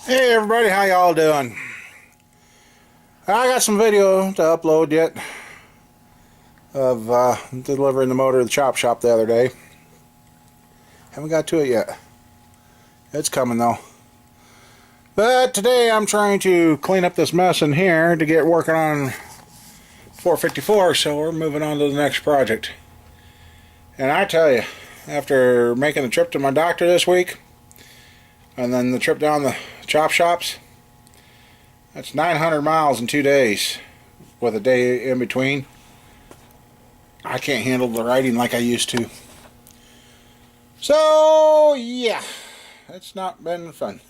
Hey everybody, how y'all doing? I got some video to upload yet of delivering the motor to the chop shop the other day. Haven't got to it yet. It's coming though. But today I'm trying to clean up this mess in here to get working on 454, so we're moving on to the next project. And I tell you, after making the trip to my doctor this week, and then the trip down the chop shops, that's 900 miles in 2 days with a day in between. I can't handle the riding like I used to. So yeah, it's not been fun.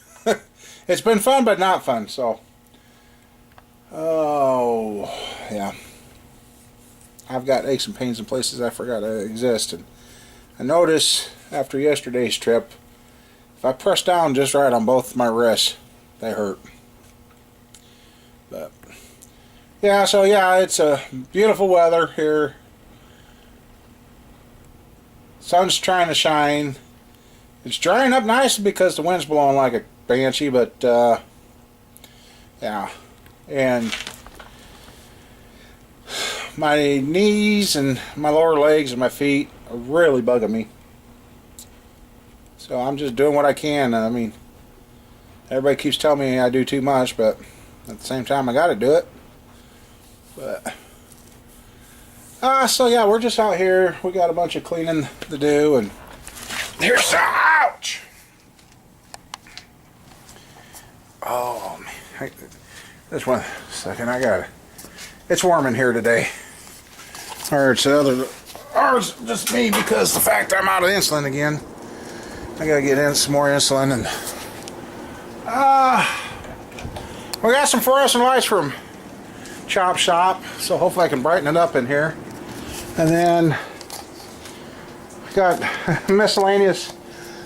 It's been fun but not fun. So oh yeah, I've got aches and pains in places I forgot to exist. And I noticed after yesterday's trip, if I press down just right on both my wrists, they hurt. But yeah, so yeah, it's a beautiful weather here. Sun's trying to shine. It's drying up nice because the wind's blowing like a banshee, but yeah. And my knees and my lower legs and my feet are really bugging me. So I'm just doing what I can. I mean, everybody keeps telling me I do too much, but at the same time I gotta do it. But so yeah, we're just out here. We got a bunch of cleaning to do, and there's ouch. Oh man, this one second. I got it. It's warm in here today, or it's it's just me because the fact I'm out of insulin again. I gotta get in some more insulin, and we got some fluorescent lights from Chop Shop, so hopefully I can brighten it up in here. And then we got miscellaneous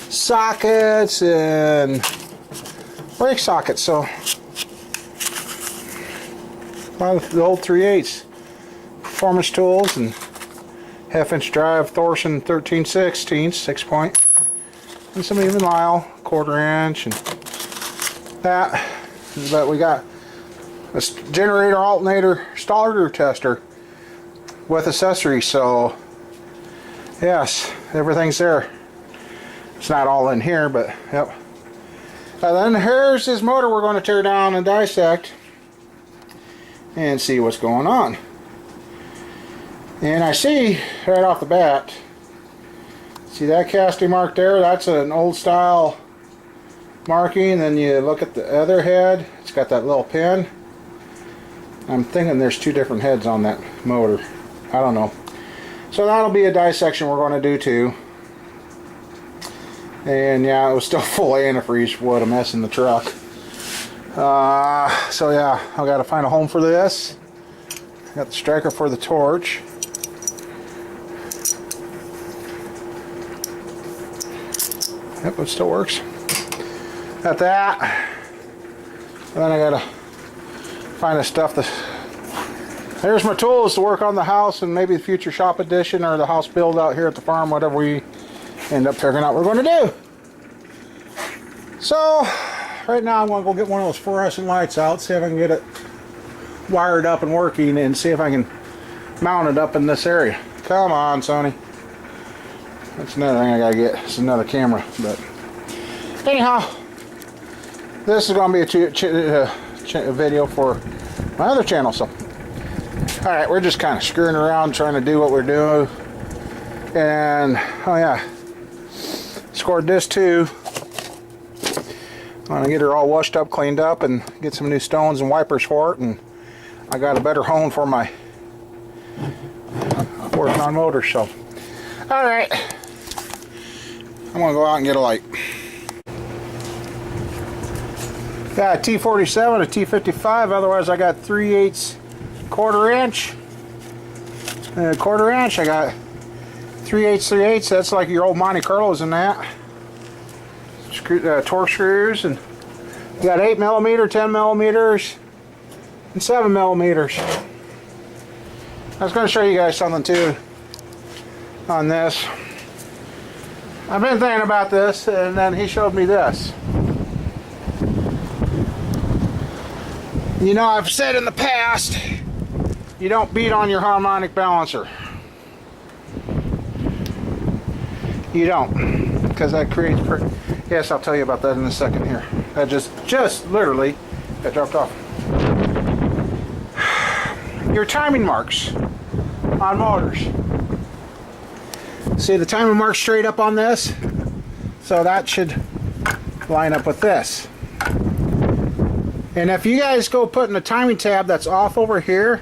sockets and brake sockets. So the old 3/8 performance tools and half-inch drive Thorson 13/16 6-point. And some even Lyle, 1/4 inch, and that. But we got a generator, alternator, starter tester with accessories. So yes, everything's there. It's not all in here, but yep. And then here's his motor we're going to tear down and dissect and see what's going on. And I see right off the bat, see that casting mark there? That's an old style marking. Then you look at the other head, it's got that little pin. I'm thinking there's two different heads on that motor. I don't know. So that'll be a dissection we're going to do too. And yeah, it was still full of antifreeze. What a mess in the truck. So yeah, I got to find a home for this. Got the striker for the torch. Yep, it still works. Got that. And then I gotta find the stuff that. There's my tools to work on the house and maybe the future shop edition or the house build out here at the farm, whatever we end up figuring out we're going to do. So right now I'm going to go get one of those fluorescent lights out, see if I can get it wired up and working, and see if I can mount it up in this area. Come on, Sony. That's another thing I gotta get. It's another camera. But anyhow, this is gonna be a video for my other channel. So, all right, we're just kind of screwing around trying to do what we're doing. And oh yeah, scored this too. I'm gonna get her all washed up, cleaned up, and get some new stones and wipers for it. And I got a better home for my working on motors. So, all right. I'm going to go out and get a light. Got a T47, a T55, otherwise I got 3/8 1/4 inch. 1/4 inch, I got 3/8, that's like your old Monte Carlos in that. Torque screws, and we got 8mm, 10mm, and 7mm. I was going to show you guys something too on this. I've been thinking about this, and then he showed me this. You know, I've said in the past, you don't beat on your harmonic balancer. You don't, because that creates. Yes, I'll tell you about that in a second here. That just literally, that dropped off. Your timing marks on motors. See the timing mark straight up on this? So that should line up with this. And if you guys go putting a timing tab that's off over here,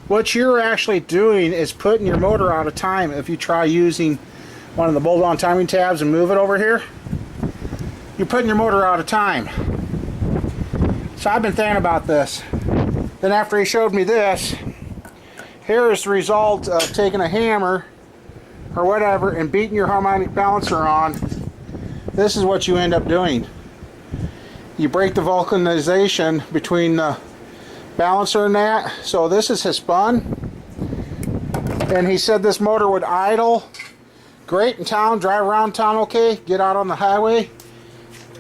what you're actually doing is putting your motor out of time. If you try using one of the bolt-on timing tabs and move it over here, you're putting your motor out of time. So I've been thinking about this. Then after he showed me this, here is the result of taking a hammer or whatever and beating your harmonic balancer on. This is what you end up doing. You break the vulcanization between the balancer and that. So this is his spun. And he said this motor would idle great in town, drive around town okay, get out on the highway,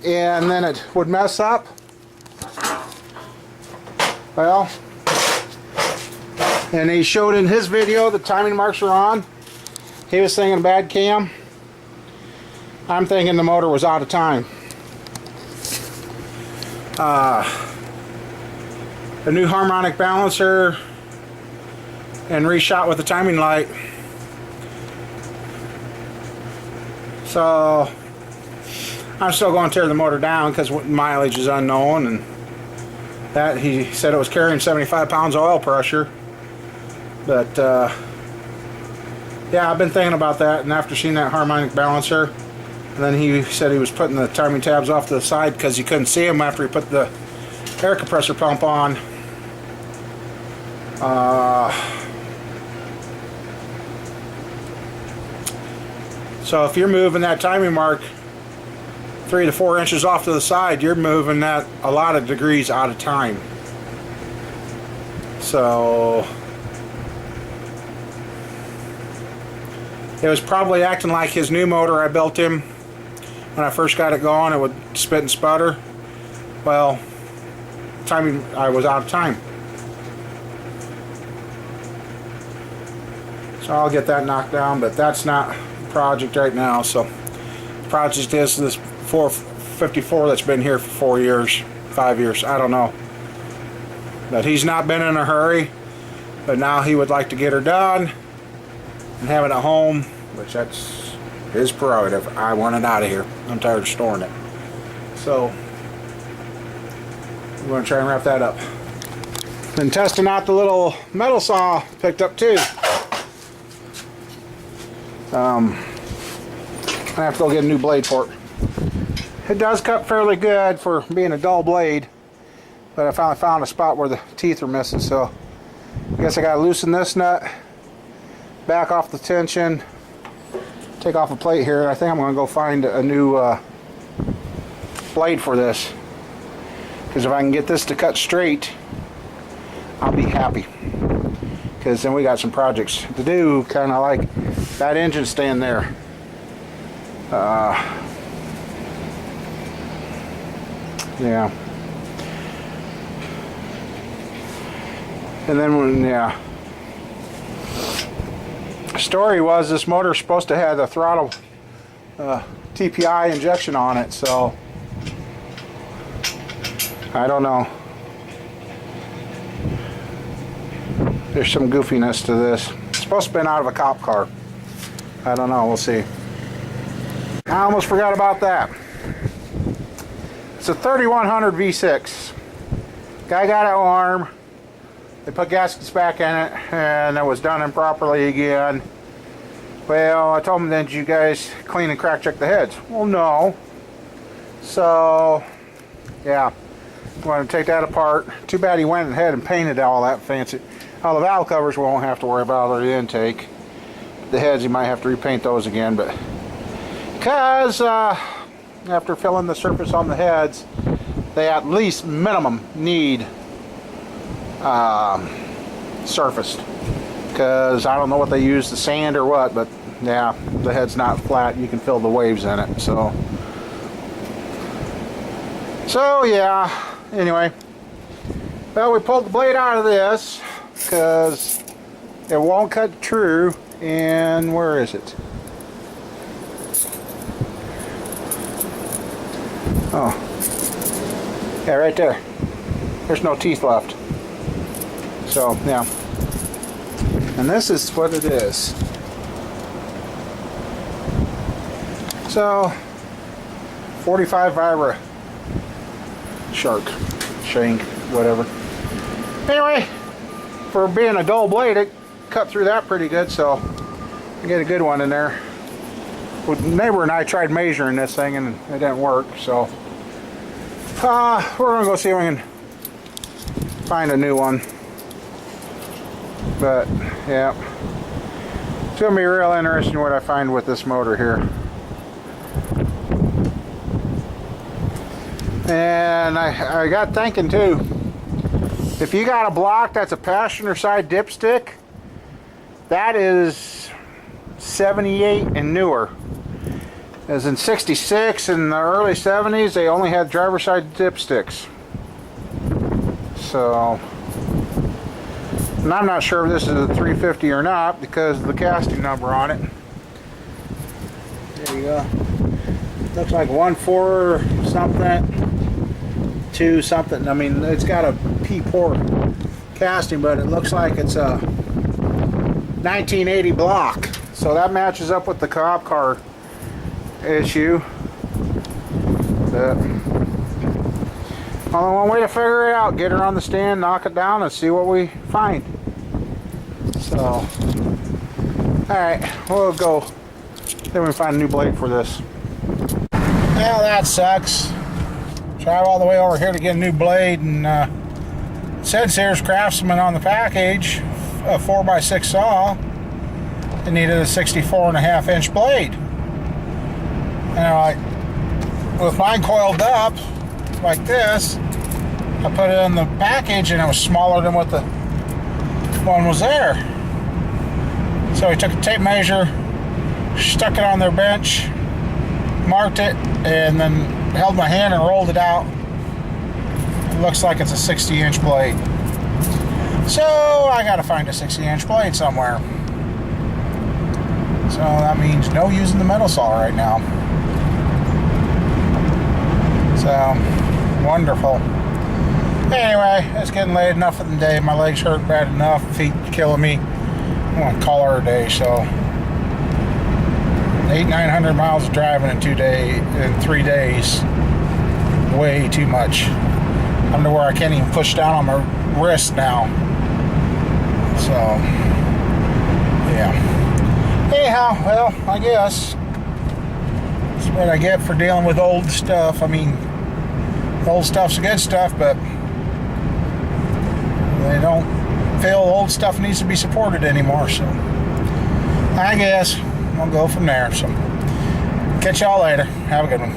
and then it would mess up. Well, and he showed in his video the timing marks are on. He was thinking bad cam. I'm thinking the motor was out of time. A new harmonic balancer and reshot with the timing light. So I'm still going to tear the motor down because mileage is unknown, and that he said it was carrying 75 pounds of oil pressure. But yeah, I've been thinking about that, and after seeing that harmonic balancer, and then he said he was putting the timing tabs off to the side because he couldn't see them after he put the air compressor pump on. So if you're moving that timing mark 3 to 4 inches off to the side, you're moving that a lot of degrees out of time. So it was probably acting like his new motor I built him. When I first got it going, it would spit and sputter. Well, timing, I was out of time. So I'll get that knocked down, but that's not the project right now. So the project is this 454 that's been here for 4 years, 5 years, I don't know. But he's not been in a hurry, but now he would like to get her done and have it at home, which that's his prerogative. I want it out of here. I'm tired of storing it. So we're going to try and wrap that up. Been testing out the little metal saw picked up too. I have to go get a new blade for it. It does cut fairly good for being a dull blade, but I finally found a spot where the teeth are missing, so I guess I got to loosen this nut, back off the tension, take off a plate here. I think I'm going to go find a new blade for this, because if I can get this to cut straight, I'll be happy, because then we got some projects to do, kind of like that engine stand there. Yeah. And then when, yeah. The story was this motor is supposed to have the throttle TPI injection on it, so I don't know. There's some goofiness to this. It's supposed to have been out of a cop car. I don't know, we'll see. I almost forgot about that. It's a 3100 V6. Guy got it warm. They put gaskets back in it, and it was done improperly again. Well, I told him, then, did you guys clean and crack check the heads? Well, no. So, yeah, I'm going to take that apart. Too bad he went ahead and painted all that fancy. All the valve covers we won't have to worry about, or the intake. The heads, you might have to repaint those again, but because after filling the surface on the heads, they at least minimum need surfaced, because I don't know what they use, the sand or what, but yeah, the head's not flat. You can feel the waves in it. So yeah, anyway, Well, we pulled the blade out of this because it won't cut true. And where is it? Oh, yeah, right there. There's no teeth left. So, yeah. And this is what it is. So, 45 Vibra shark, shank, whatever. Anyway, for being a dull blade, it cut through that pretty good, so I get a good one in there. Well, the neighbor and I tried measuring this thing and it didn't work, so we're gonna go see if we can find a new one. But yeah, it's gonna be real interesting what I find with this motor here. And I got thinking too, if you got a block that's a passenger side dipstick, that is 78 and newer. As in 66 and the early 70s, they only had driver side dipsticks. So, and I'm not sure if this is a 350 or not because of the casting number on it. There you go. Looks like 1.4 something, 2 something. I mean, it's got a P4 casting, but it looks like it's a 1980 block. So that matches up with the cop car issue. But only one way to figure it out: get her on the stand, knock it down, and see what we find. So, alright, we'll go. Then we find a new blade for this. Well, that sucks. Drive all the way over here to get a new blade, and said Sears Craftsman on the package, a 4x6 saw. It needed a 64.5 inch blade. And like, with mine coiled up like this, I put it in the package and it was smaller than what the one was there. So we took a tape measure, stuck it on their bench, marked it, and then held my hand and rolled it out. It looks like it's a 60 inch blade. So I gotta find a 60 inch blade somewhere. So that means no using the metal saw right now. So, wonderful. Anyway, it's getting late enough in the day. My legs hurt bad enough. Feet killing me. I'm gonna call her a day. So, 800-900 miles of driving in 3 days. Way too much. I'm to where I can't even push down on my wrist now. So, yeah. Anyhow, well, I guess that's what I get for dealing with old stuff. I mean, old stuff's good stuff, but they don't feel old stuff needs to be supported anymore. So I guess I'll go from there. So catch y'all later. Have a good one.